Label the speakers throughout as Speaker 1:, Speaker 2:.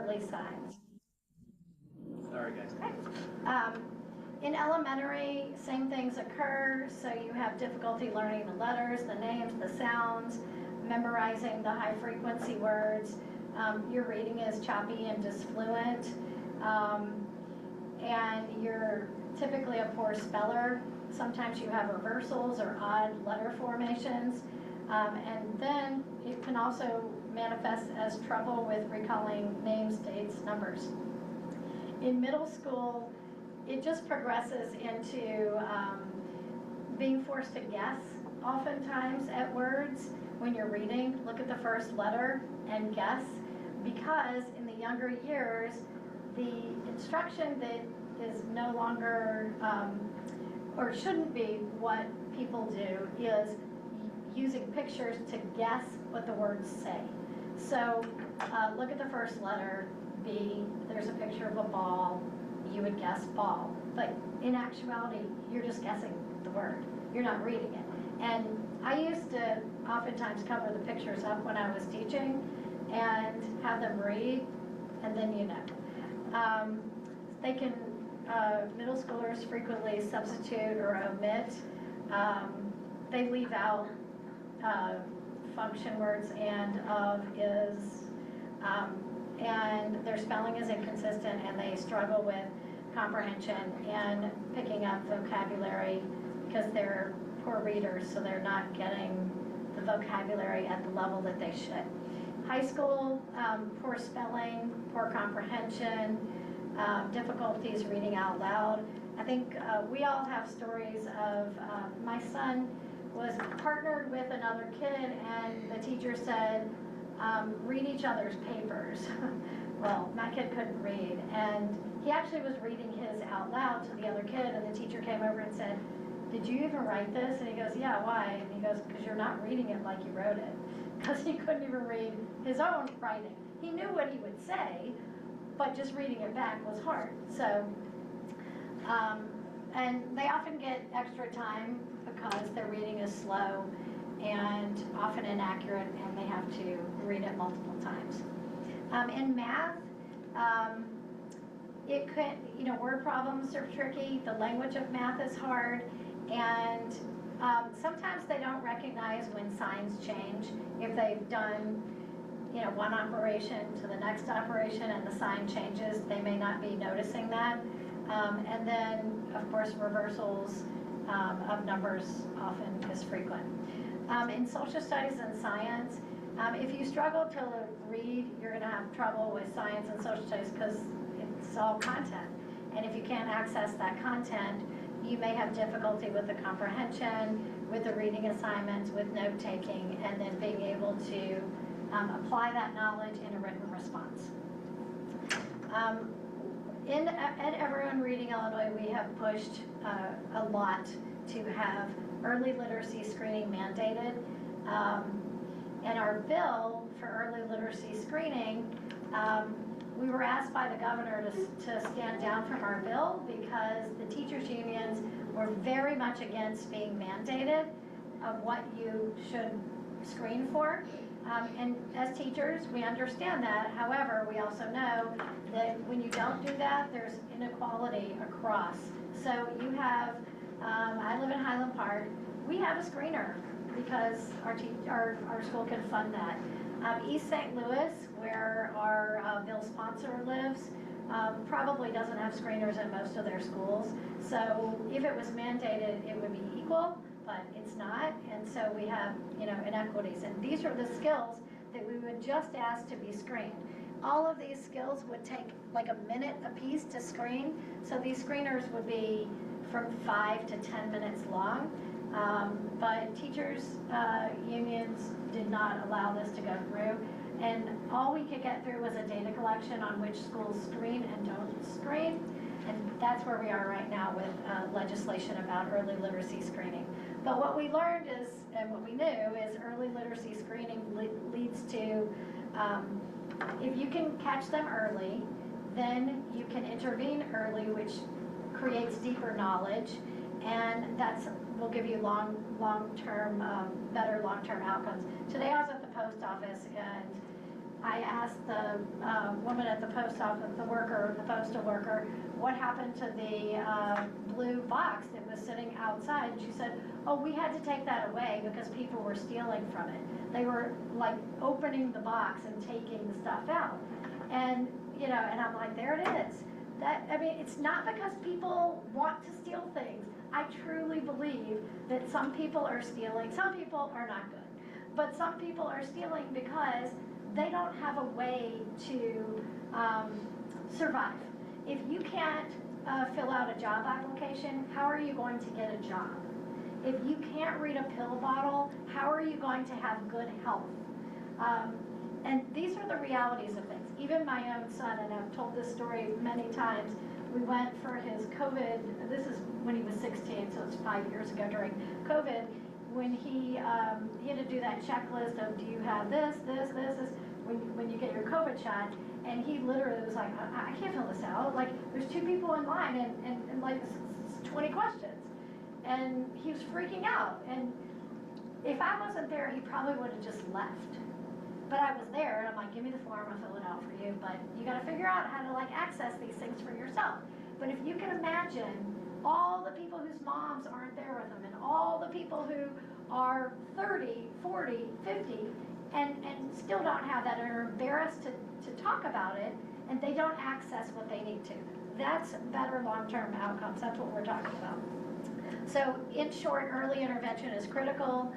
Speaker 1: early signs.
Speaker 2: Sorry, guys.
Speaker 1: In elementary, same things occur, so you have difficulty learning the letters, the names, the sounds, memorizing the high frequency words. Your reading is choppy and disfluent, and you're typically a poor speller. Sometimes you have reversals or odd letter formations, and then it can also manifest as trouble with recalling names, dates, numbers. In middle school, it just progresses into being forced to guess oftentimes at words when you're reading. Look at the first letter and guess, because in the younger years, the instruction that is no longer, or shouldn't be what people do, is using pictures to guess what the words say. So look at the first letter, B, there's a picture of a ball, you would guess ball. But in actuality, you're just guessing the word. You're not reading it. And I used to oftentimes cover the pictures up when I was teaching and have them read, and then you know. They can, middle schoolers frequently substitute or omit. They leave out function words and, of, is, and their spelling is inconsistent, and they struggle with comprehension and picking up vocabulary because they're poor readers, so they're not getting the vocabulary at the level that they should. High school, poor spelling, poor comprehension, difficulties reading out loud. I think we all have stories of, my son was partnered with another kid, and the teacher said, read each other's papers. Well, my kid couldn't read, and he actually was reading his out loud to the other kid, and the teacher came over and said, did you even write this? And he goes, yeah, why? And he goes, because you're not reading it like you wrote it. Because he couldn't even read his own writing. He knew what he would say, but just reading it back was hard. So, and they often get extra time because their reading is slow and often inaccurate, and they have to read it multiple times. In math, it could, word problems are tricky. The language of math is hard, and sometimes they don't recognize when signs change. If they've done, one operation to the next operation and the sign changes, they may not be noticing that. And then, of course, reversals of numbers often is frequent. In social studies and science, if you struggle to read, you're going to have trouble with science and social studies because it's all content. And if you can't access that content, you may have difficulty with the comprehension, with the reading assignments, with note-taking, and then being able to apply that knowledge in a written response. At Everyone Reading Illinois, we have pushed a lot to have early literacy screening mandated. And our bill for early literacy screening, we were asked by the governor to stand down from our bill because the teachers' unions were very much against being mandated of what you should screen for. And as teachers, we understand that. However, we also know that when you don't do that, there's inequality across. So you have, I live in Highland Park, we have a screener because our school can fund that. East St. Louis, where our bill sponsor lives, probably doesn't have screeners in most of their schools. So if it was mandated, it would be equal, but it's not. And so we have, inequities. And these are the skills that we would just ask to be screened. All of these skills would take like a minute a piece to screen. So these screeners would be from 5 to 10 minutes long. But teachers' unions did not allow this to go through. And all we could get through was a data collection on which schools screen and don't screen. And that's where we are right now with legislation about early literacy screening. But what we learned is, and what we knew, is early literacy screening leads to, if you can catch them early, then you can intervene early, which creates deeper knowledge, and will give you long-term, better long-term outcomes. Today I was at the post office, and I asked the woman at the post office, the postal worker, what happened to the blue box that was sitting outside, and she said, oh, we had to take that away because people were stealing from it. They were like opening the box and taking the stuff out. And, you know, and I'm like, there it is. I mean, it's not because people want to steal things. I truly believe that some people are stealing, some people are not good, but some people are stealing because they don't have a way to survive. If you can't fill out a job application, how are you going to get a job? If you can't read a pill bottle, how are you going to have good health? And these are the realities of things. Even my own son, and I've told this story many times, we went for his COVID, this is when he was 16, so it's 5 years ago during COVID, when he had to do that checklist of, do you have this, when you get your COVID shot, and he literally was like, I can't fill this out. Like, there's 2 people in line, and like, it's 20 questions. And he was freaking out. And if I wasn't there, he probably would have just left. But I was there, and I'm like, give me the form, I'll fill it out for you. But you got to figure out how to like access these things for yourself. But if you can imagine all the people whose moms aren't there with them, and all the people who are 30, 40, 50, and still don't have that, and are embarrassed to talk about it, and they don't access what they need to. That's better long-term outcomes. That's what we're talking about. So in short, early intervention is critical.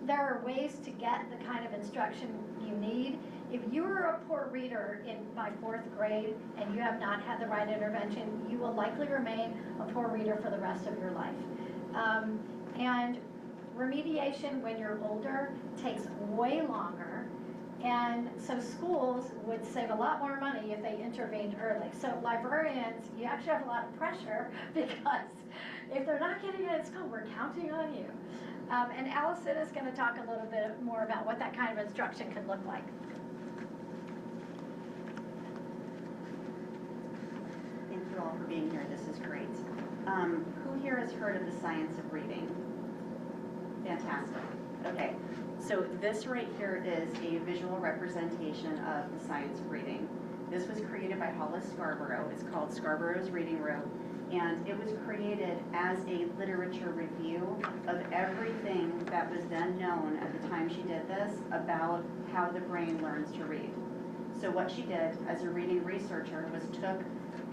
Speaker 1: There are ways to get the kind of instruction you need. If you were a poor reader by 4th grade and you have not had the right intervention, you will likely remain a poor reader for the rest of your life. And remediation when you're older takes way longer. And so schools would save a lot more money if they intervened early. So librarians, you actually have a lot of pressure because if they're not getting it at school, we're counting on you. And Allison is going to talk a little bit more about what that kind of instruction could look like.
Speaker 3: Thank you all for being here. This is great. Who here has heard of the science of reading? Fantastic. Okay, so this right here is a visual representation of the science of reading. This was created by Hollis Scarborough. It's called Scarborough's Reading Room, and it was created as a literature review of everything that was then known at the time she did this about how the brain learns to read. So what she did as a reading researcher was took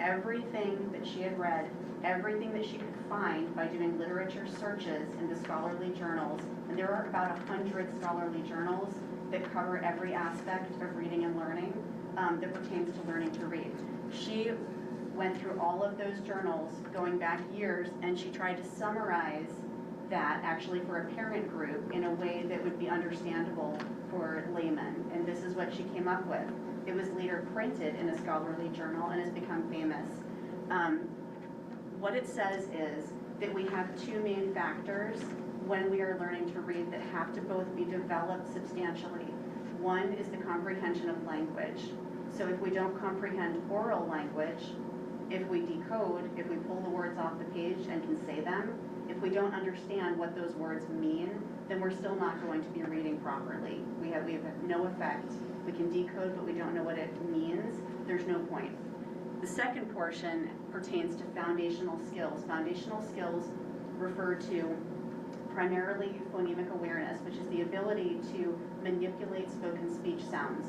Speaker 3: everything that she had read, everything that she could find by doing literature searches in the scholarly journals, and there are about 100 scholarly journals that cover every aspect of reading and learning that pertains to learning to read. She went through all of those journals going back years, and she tried to summarize that actually for a parent group in a way that would be understandable for laymen, and this is what she came up with. It was later printed in a scholarly journal and has become famous. What it says is that we have 2 main factors when we are learning to read that have to both be developed substantially. One is the comprehension of language. So if we don't comprehend oral language, if we decode, if we pull the words off the page and can say them, if we don't understand what those words mean, then we're still not going to be reading properly. We have no effect. We can decode, but we don't know what it means. There's no point. The second portion pertains to foundational skills. Foundational skills refer to primarily phonemic awareness, which is the ability to manipulate spoken speech sounds.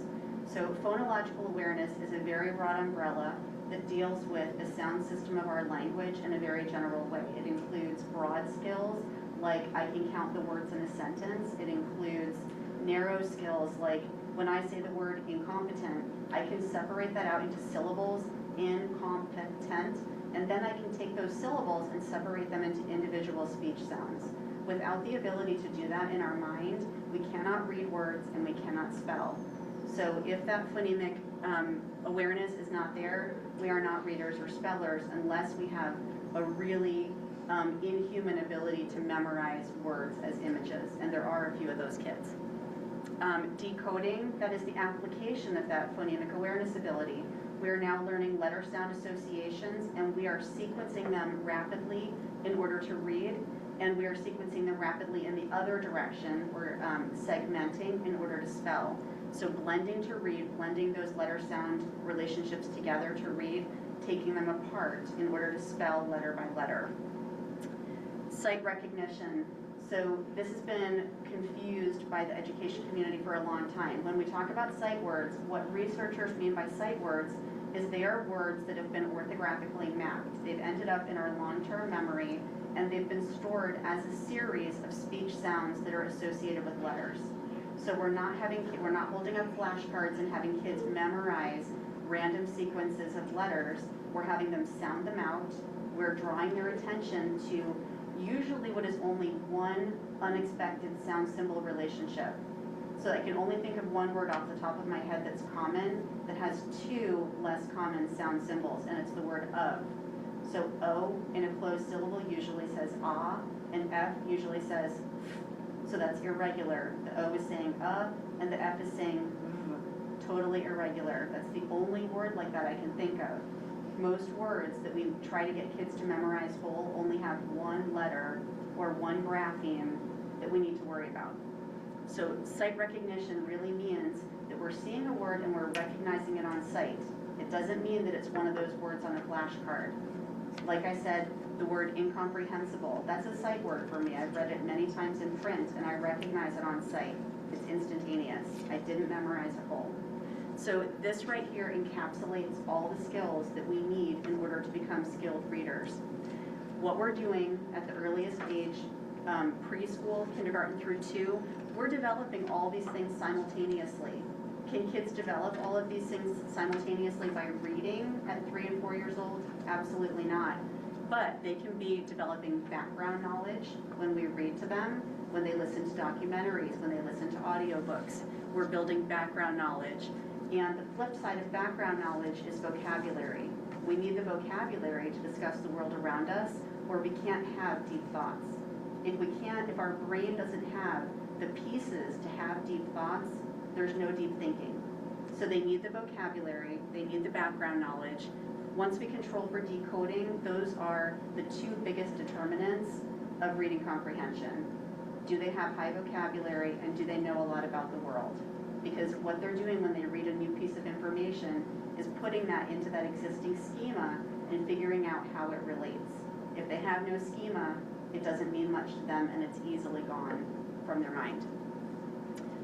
Speaker 3: So phonological awareness is a very broad umbrella that deals with the sound system of our language in a very general way. It includes broad skills, like I can count the words in a sentence. It includes narrow skills, like when I say the word incompetent, I can separate that out into syllables, incompetent, and then I can take those syllables and separate them into individual speech sounds. Without the ability to do that in our mind, we cannot read words and we cannot spell. So if that phonemic awareness is not there, we are not readers or spellers unless we have a really inhuman ability to memorize words as images, and there are a few of those kids. Decoding, that is the application of that phonemic awareness ability. We are now learning letter sound associations, and we are sequencing them rapidly in order to read, and we are sequencing them rapidly in the other direction. We're segmenting in order to spell. So blending to read, blending those letter sound relationships together to read, taking them apart in order to spell letter by letter. Sight recognition. So this has been confused by the education community for a long time. When we talk about sight words, what researchers mean by sight words is they are words that have been orthographically mapped. They've ended up in our long-term memory, and they've been stored as a series of speech sounds that are associated with letters. So we're not holding up flashcards and having kids memorize random sequences of letters. We're having them sound them out. We're drawing their attention to usually what is only one unexpected sound symbol relationship. So I can only think of one word off the top of my head that's common, that has two less common sound symbols, and it's the word of. So O in a closed syllable usually says ah, and F usually says f. So that's irregular. The O is saying and the F is saying totally irregular. That's the only word like that I can think of. Most words that we try to get kids to memorize whole only have one letter or one grapheme that we need to worry about. So sight recognition really means that we're seeing a word and we're recognizing it on sight. It doesn't mean that it's one of those words on a flashcard. Like I said, the word incomprehensible, that's a sight word for me. I've read it many times in print and I recognize it on sight. It's instantaneous. I didn't memorize it whole. So this right here encapsulates all the skills that we need in order to become skilled readers. What we're doing at the earliest age, preschool, kindergarten through 2, we're developing all these things simultaneously. Can kids develop all of these things simultaneously by reading at 3 and 4 years old? Absolutely not. But they can be developing background knowledge when we read to them, when they listen to documentaries, when they listen to audiobooks. We're building background knowledge. And the flip side of background knowledge is vocabulary. We need the vocabulary to discuss the world around us, or we can't have deep thoughts. If our brain doesn't have the pieces to have deep thoughts, there's no deep thinking. So they need the vocabulary, they need the background knowledge. Once we control for decoding, those are the 2 biggest determinants of reading comprehension. Do they have high vocabulary, and do they know a lot about the world? Because what they're doing when they read a new piece of information is putting that into that existing schema and figuring out how it relates. If they have no schema, it doesn't mean much to them and it's easily gone from their mind.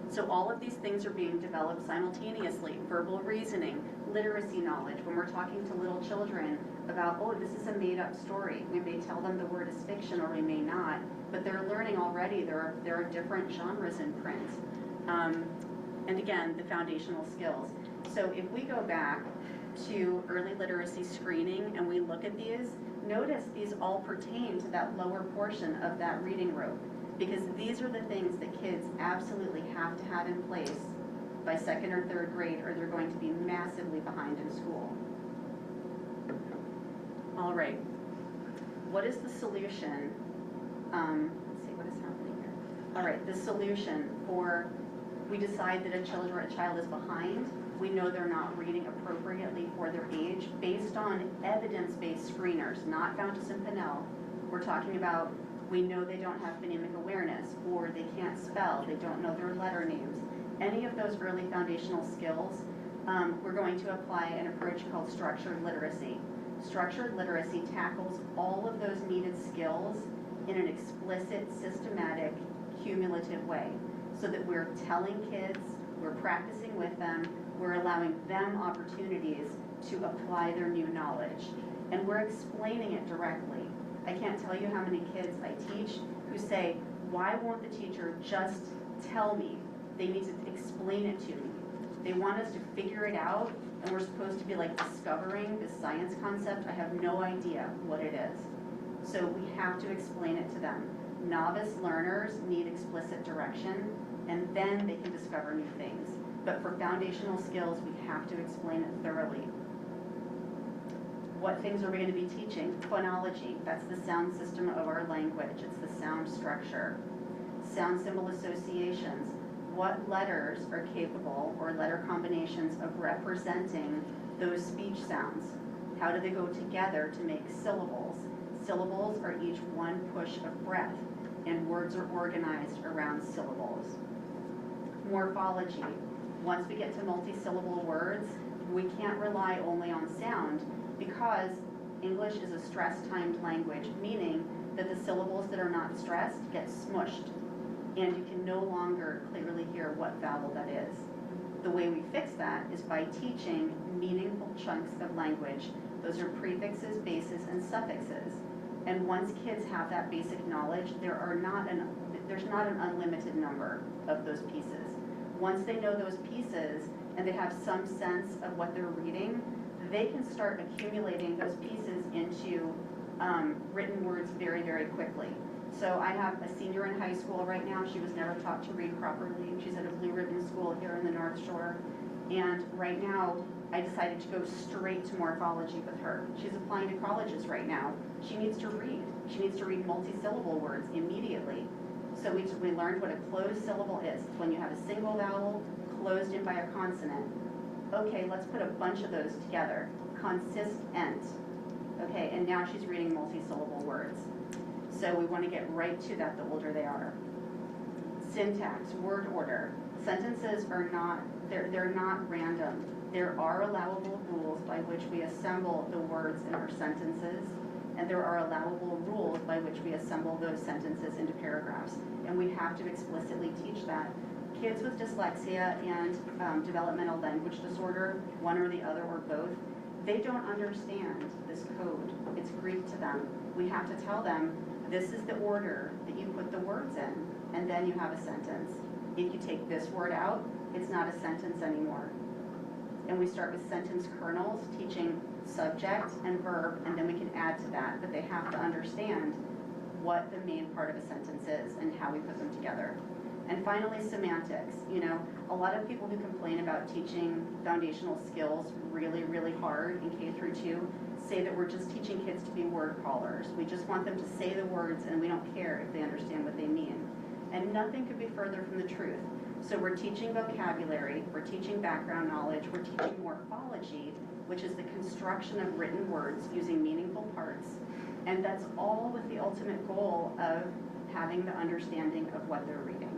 Speaker 3: So all of these things are being developed simultaneously. Verbal reasoning, literacy knowledge. When we're talking to little children about, oh, this is a made-up story, we may tell them the word is fiction or we may not, but they're learning already. There are different genres in print. And again, the foundational skills. So if we go back to early literacy screening and we look at these, notice these all pertain to that lower portion of that reading rope, because these are the things that kids absolutely have to have in place by 2nd or 3rd grade, or they're going to be massively behind in school. All right, what is the solution? Let's see what is happening here. All right, the solution for, we decide that a child is behind. We know they're not reading appropriately for their age based on evidence-based screeners, not Fountas and Pinnell. We're talking about, we know they don't have phonemic awareness, or they can't spell, they don't know their letter names. Any of those early foundational skills, we're going to apply an approach called structured literacy. Structured literacy tackles all of those needed skills in an explicit, systematic, cumulative way, so that we're telling kids, we're practicing with them, we're allowing them opportunities to apply their new knowledge, and we're explaining it directly. I can't tell you how many kids I teach who say, why won't the teacher just tell me? They need to explain it to me. They want us to figure it out, and we're supposed to be like discovering this science concept. I have no idea what it is. So we have to explain it to them. Novice learners need explicit direction, and then they can discover new things. But for foundational skills, we have to explain it thoroughly. What things are we going to be teaching? Phonology, that's the sound system of our language. It's the sound structure. Sound symbol associations. What letters are capable, or letter combinations, of representing those speech sounds? How do they go together to make syllables? Syllables are each one push of breath, and words are organized around syllables. Morphology. Once we get to multi-syllable words, we can't rely only on sound because English is a stress-timed language, meaning that the syllables that are not stressed get smushed, and you can no longer clearly hear what vowel that is. The way we fix that is by teaching meaningful chunks of language. Those are prefixes, bases, and suffixes. And once kids have that basic knowledge, there's not an unlimited number of those pieces. Once they know those pieces and they have some sense of what they're reading, they can start accumulating those pieces into written words very, very quickly. So I have a senior in high school right now. She was never taught to read properly. She's at a blue ribbon school here in the North Shore. And right now, I decided to go straight to morphology with her. She's applying to colleges right now. She needs to read. She needs to read multi-syllable words immediately. So we learned what a closed syllable is. It's when you have a single vowel closed in by a consonant. Okay, let's put a bunch of those together. Consistent. Okay, and now she's reading multi-syllable words. So we want to get right to that the older they are. Syntax, word order. Sentences are not, they're not random. There are allowable rules by which we assemble the words in our sentences, and there are allowable rules by which we assemble those sentences into paragraphs. And we have to explicitly teach that. Kids with dyslexia and developmental language disorder, one or the other or both, they don't understand this code. It's Greek to them. We have to tell them, this is the order that you put the words in, and then you have a sentence. If you take this word out, it's not a sentence anymore. And we start with sentence kernels, teaching subject and verb, and then we can add to that, but they have to understand what the main part of a sentence is and how we put them together. And finally, semantics. You know, a lot of people who complain about teaching foundational skills really, really hard in K through 2 say that we're just teaching kids to be word callers. We just want them to say the words and we don't care if they understand what they mean. And nothing could be further from the truth. So we're teaching vocabulary, we're teaching background knowledge, we're teaching morphology, which is the construction of written words using meaningful parts. And that's all with the ultimate goal of having the understanding of what they're reading.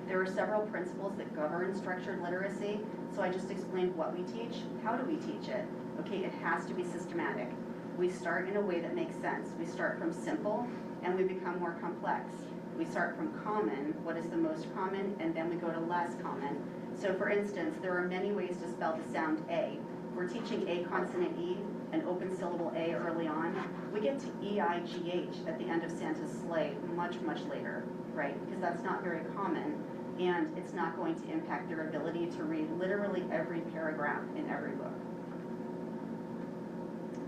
Speaker 3: There are several principles that govern structured literacy, so I just explained what we teach. How do we teach it? Okay, it has to be systematic. We start in a way that makes sense. We start from simple, and we become more complex. We start from common, what is the most common, and then we go to less common. So for instance, there are many ways to spell the sound A. We're teaching A consonant E, an open syllable A early on. We get to E-I-G-H at the end of Santa's sleigh much, much later, right? Because that's not very common, and it's not going to impact their ability to read literally every paragraph in every book.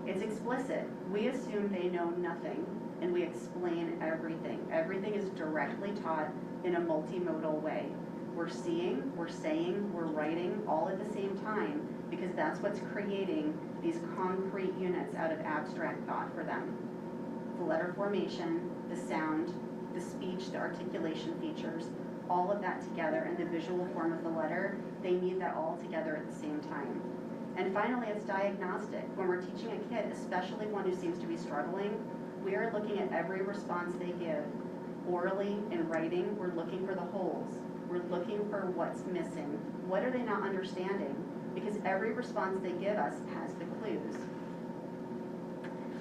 Speaker 3: It's explicit. We assume they know nothing, and we explain everything. Everything is directly taught in a multimodal way. We're seeing, we're saying, we're writing all at the same time because that's what's creating these concrete units out of abstract thought for them. The letter formation, the sound, the speech, the articulation features, all of that together, and the visual form of the letter, they need that all together at the same time. And finally, it's diagnostic. When we're teaching a kid, especially one who seems to be struggling, we are looking at every response they give. Orally, in writing, we're looking for the holes. We're looking for what's missing. What are they not understanding? Because every response they give us has the clues.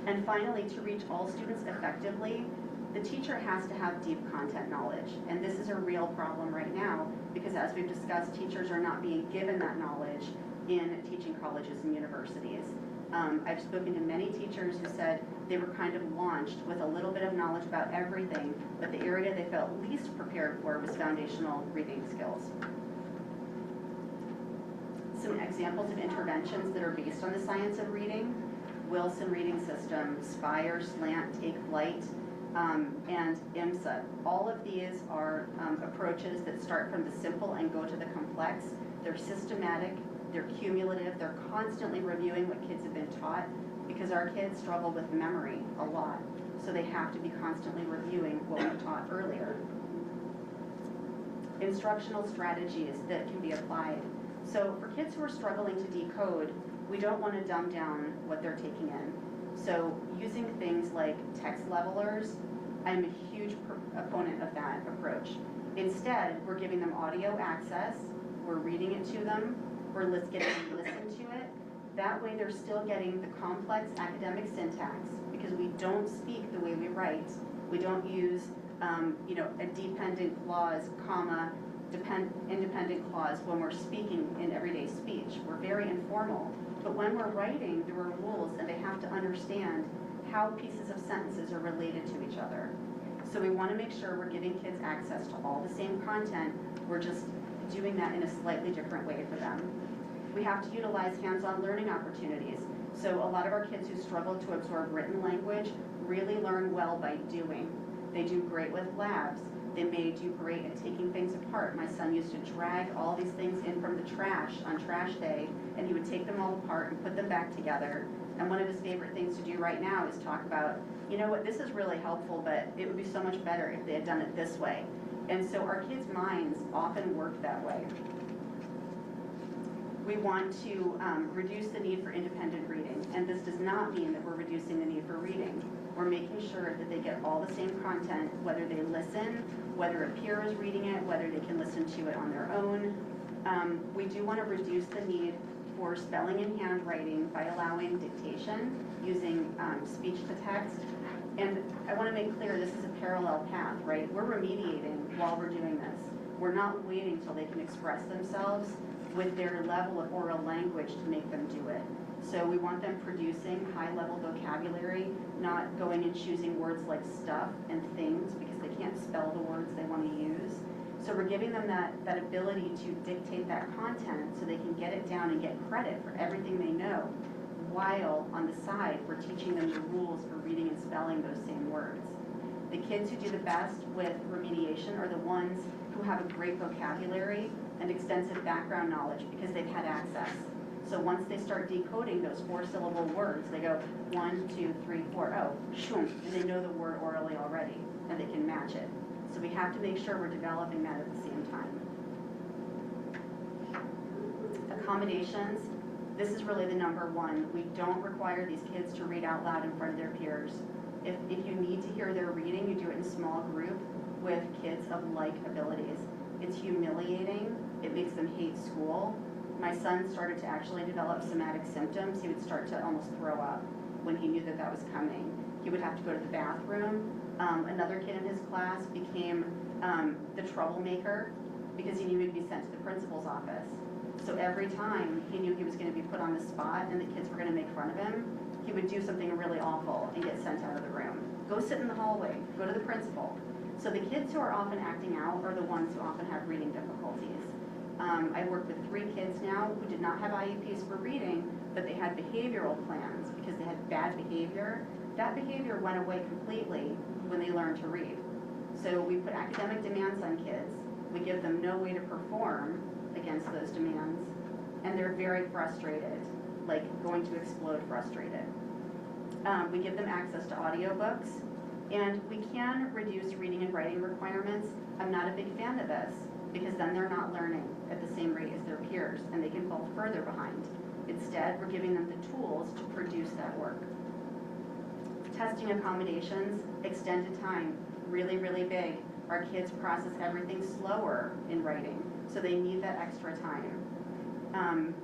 Speaker 3: And finally, to reach all students effectively, the teacher has to have deep content knowledge. And this is a real problem right now because as we've discussed, teachers are not being given that knowledge in teaching colleges and universities. I've spoken to many teachers who said they were kind of launched with a little bit of knowledge about everything, but the area they felt least prepared for was foundational reading skills. Some examples of interventions that are based on the science of reading: Wilson Reading System, Spire, Slant, Take Flight, and IMSA. All of these are approaches that start from the simple and go to the complex. They're systematic, they're cumulative, they're constantly reviewing what kids have been taught because our kids struggle with memory a lot. So they have to be constantly reviewing what we taught earlier. Instructional strategies that can be applied. So for kids who are struggling to decode, we don't want to dumb down what they're taking in. So using things like text levelers, I'm a huge opponent of that approach. Instead, we're giving them audio access, we're reading it to them, we're getting them to listen to it. That way they're still getting the complex academic syntax, because we don't speak the way we write. We don't use a dependent clause, comma, independent clause when we're speaking in everyday speech. We're very informal. But when we're writing, there are rules, and they have to understand how pieces of sentences are related to each other. So we want to make sure we're giving kids access to all the same content. We're just doing that in a slightly different way for them. We have to utilize hands-on learning opportunities. So a lot of our kids who struggle to absorb written language really learn well by doing. They do great with labs. They may do great at taking things apart. My son used to drag all these things in from the trash on trash day, and he would take them all apart and put them back together. And one of his favorite things to do right now is talk about, you know what, this is really helpful, but it would be so much better if they had done it this way. And so our kids' minds often work that way. We want to reduce the need for independent reading, and this does not mean that we're reducing the need for reading. We're making sure that they get all the same content, whether they listen, whether a peer is reading it, whether they can listen to it on their own. We do want to reduce the need for spelling and handwriting by allowing dictation using speech to text. And I want to make clear this is a parallel path, right? We're remediating while we're doing this. We're not waiting till they can express themselves with their level of oral language to make them do it. So we want them producing high-level vocabulary, not going and choosing words like stuff and things because they can't spell the words they want to use. So we're giving them that ability to dictate that content so they can get it down and get credit for everything they know, while on the side we're teaching them the rules for reading and spelling those same words. The kids who do the best with remediation are the ones who have a great vocabulary and extensive background knowledge because they've had access. So once they start decoding those 4-syllable words, they go 1, 2, 3, 4, oh, shoom, and they know the word orally already, and they can match it. So we have to make sure we're developing that at the same time. Accommodations, this is really the number one. We don't require these kids to read out loud in front of their peers. If you need to hear their reading, you do it in a small group with kids of like abilities. It's humiliating. It makes them hate school. My son started to actually develop somatic symptoms. He would start to almost throw up when he knew that that was coming. He would have to go to the bathroom. Another kid in his class became the troublemaker because he knew he'd be sent to the principal's office. So every time he knew he was going to be put on the spot and the kids were going to make fun of him, he would do something really awful and get sent out of the room. Go sit in the hallway. Go to the principal. So the kids who are often acting out are the ones who often have reading difficulties. I work with 3 kids now who did not have IEPs for reading, but they had behavioral plans because they had bad behavior. That behavior went away completely when they learned to read. So we put academic demands on kids. We give them no way to perform against those demands, and they're very frustrated, like going to explode frustrated. We give them access to audiobooks, and we can reduce reading and writing requirements. I'm not a big fan of this because then they're not learning at the same rate as their peers, and they can fall further behind. Instead, we're giving them the tools to produce that work. Testing accommodations, extended time, really, really big. Our kids process everything slower in writing, so they need that extra time.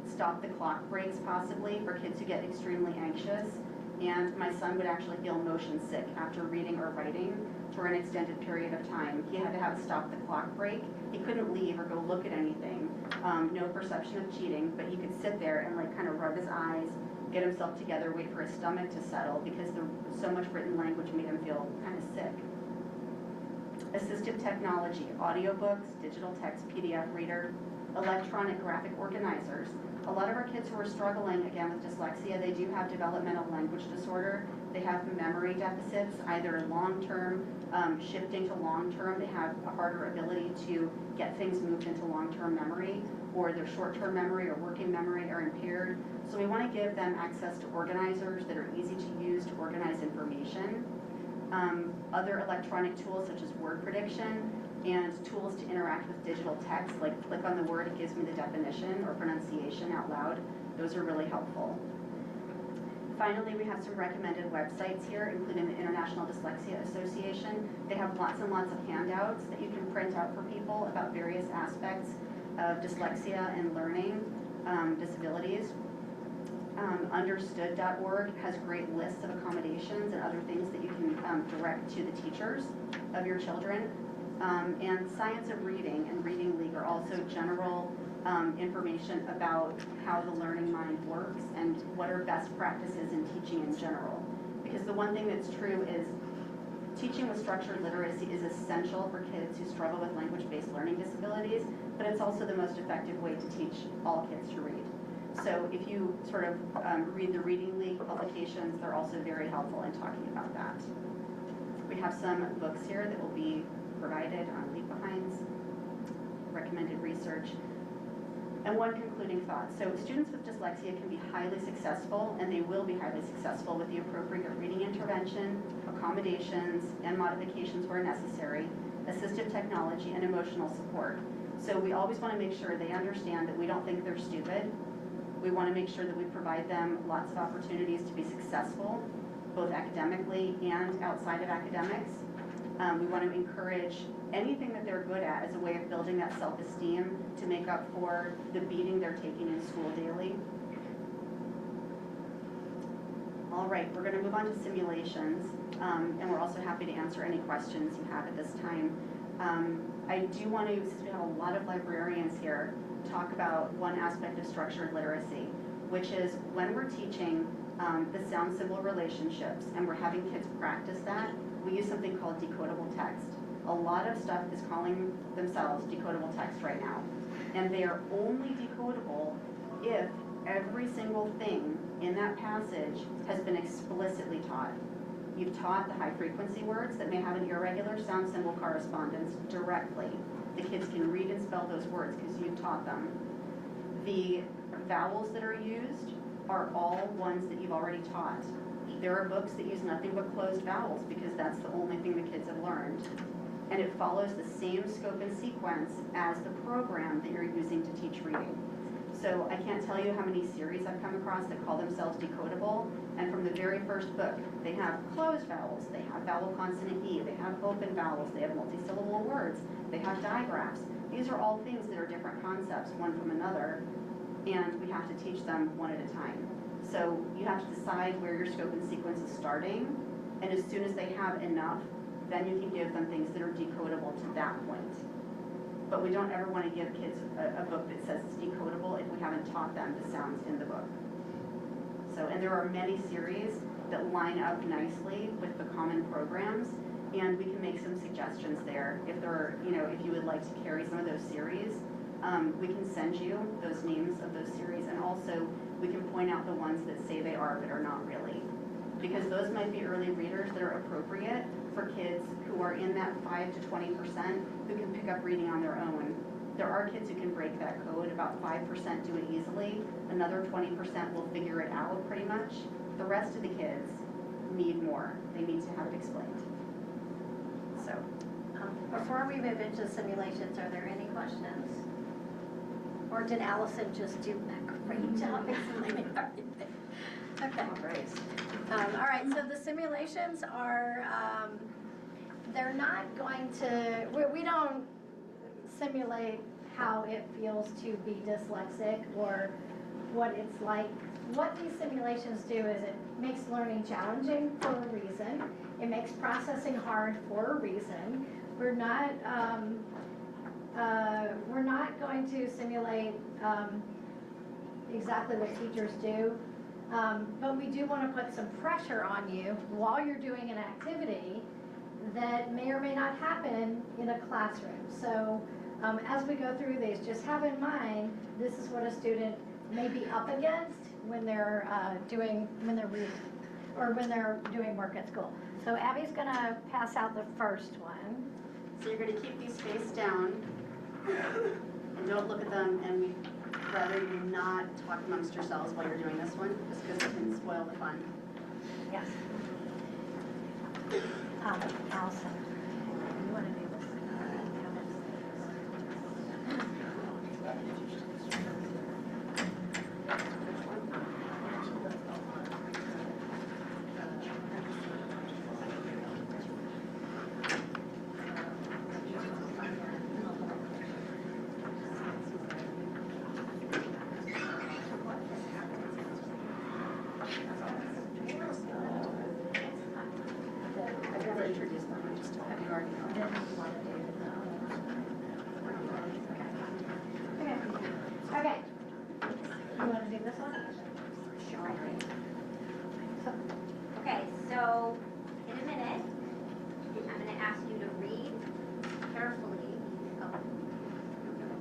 Speaker 3: Stop the clock breaks possibly for kids who get extremely anxious. And my son would actually feel motion sick after reading or writing for an extended period of time. He had to have a stop the clock break. He couldn't leave or go look at anything. No perception of cheating, but he could sit there and like kind of rub his eyes, get himself together, wait for his stomach to settle because so much written language made him feel kind of sick. Assistive technology, audiobooks, digital text, PDF reader, electronic graphic organizers. A lot of our kids who are struggling, again, with dyslexia, they do have developmental language disorder. They have memory deficits, either long-term, shifting to long-term. They have a harder ability to get things moved into long-term memory, or their short-term memory or working memory are impaired. So we want to give them access to organizers that are easy to use to organize information. Other electronic tools such as word prediction and tools to interact with digital text, like click on the word, it gives me the definition or pronunciation out loud. Those are really helpful. Finally, we have some recommended websites here, including the International Dyslexia Association. They have lots and lots of handouts that you can print out for people about various aspects of dyslexia and learning disabilities. Understood.org has great lists of accommodations and other things that you can direct to the teachers of your children. And Science of Reading and Reading League are also general information about how the learning mind works and what are best practices in teaching in general. Because the one thing that's true is teaching with structured literacy is essential for kids who struggle with language-based learning disabilities, but it's also the most effective way to teach all kids to read. So if you sort of read the Reading League publications, they're also very helpful in talking about that. We have some books here that will be provided on leave behinds, recommended research, and one concluding thought. So students with dyslexia can be highly successful, and they will be highly successful with the appropriate reading intervention, accommodations, and modifications where necessary, assistive technology, and emotional support. So we always want to make sure they understand that we don't think they're stupid. We want to make sure that we provide them lots of opportunities to be successful, both academically and outside of academics. We want to encourage anything that they're good at as a way of building that self-esteem to make up for the beating they're taking in school daily. All right, we're going to move on to simulations, and we're also happy to answer any questions you have at this time. I do want to, since we have a lot of librarians here, talk about one aspect of structured literacy, which is when we're teaching the sound symbol relationships and we're having kids practice that, we use something called decodable text. A lot of stuff is calling themselves decodable text right now, and they are only decodable if every single thing in that passage has been explicitly taught. You've taught the high frequency words that may have an irregular sound symbol correspondence directly. The kids can read and spell those words because you've taught them. The vowels that are used are all ones that you've already taught. There are books that use nothing but closed vowels because that's the only thing the kids have learned. And it follows the same scope and sequence as the program that you're using to teach reading. So I can't tell you how many series I've come across that call themselves decodable, and from the very first book, they have closed vowels, they have vowel consonant E, they have open vowels, they have multisyllable words, they have digraphs. These are all things that are different concepts, one from another, and we have to teach them one at a time. So you have to decide where your scope and sequence is starting, and as soon as they have enough, then you can give them things that are decodable to that point. But we don't ever want to give kids a book that says it's decodable if we haven't taught them the sounds in the book. So, and there are many series that line up nicely with the common programs, and we can make some suggestions there. If there are, if you would like to carry some of those series, we can send you those names of those series, and also we can point out the ones that say they are but are not really. Because those might be early readers that are appropriate for kids who are in that 5 to 20% who can pick up reading on their own. There are kids who can break that code. About 5% do it easily. Another 20% will figure it out pretty much. The rest of the kids need more. They need to have it explained. So,
Speaker 1: Before we move into simulations, are there any questions? Or did Allison just do a great job explaining everything? Okay.
Speaker 3: all right.
Speaker 1: All right, so the simulations are, they're not going to, we don't simulate how it feels to be dyslexic or what it's like. What these simulations do is it makes learning challenging for a reason. It makes processing hard for a reason. We're not going to simulate exactly what teachers do. But we do want to put some pressure on you while you're doing an activity that may or may not happen in a classroom. So as we go through these, just have in mind, this is what a student may be up against when they're reading or when they're doing work at school. So Abby's going to pass out the first one.
Speaker 3: So you're going to keep these face down and don't look at them, and we'd rather you not talk amongst yourselves while you're doing this one, just because it can spoil the fun.
Speaker 1: Yes. Allison, you want to do this?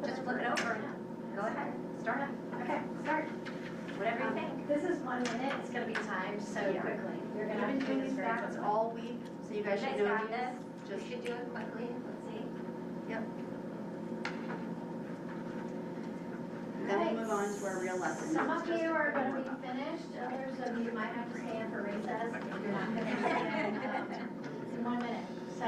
Speaker 4: Just flip it over. Go ahead, start.
Speaker 1: Okay, start.
Speaker 4: Whatever you think.
Speaker 1: This is 1 minute, it's gonna be timed so
Speaker 3: Yeah.
Speaker 1: quickly. You're
Speaker 3: We've
Speaker 1: gonna have
Speaker 3: been
Speaker 1: to do
Speaker 3: doing
Speaker 1: this
Speaker 3: these
Speaker 1: very
Speaker 3: facts
Speaker 1: quickly.
Speaker 3: all week, so you guys
Speaker 4: You
Speaker 3: should
Speaker 4: guys
Speaker 3: know
Speaker 4: got
Speaker 3: these.
Speaker 4: this. You
Speaker 3: Just,
Speaker 4: should do it quickly. Let's see.
Speaker 3: yep. Then we'll move on to our real lesson.
Speaker 1: Some of you are gonna be finished, others of you might have to stay in for recess if you're not finished in 1 minute. So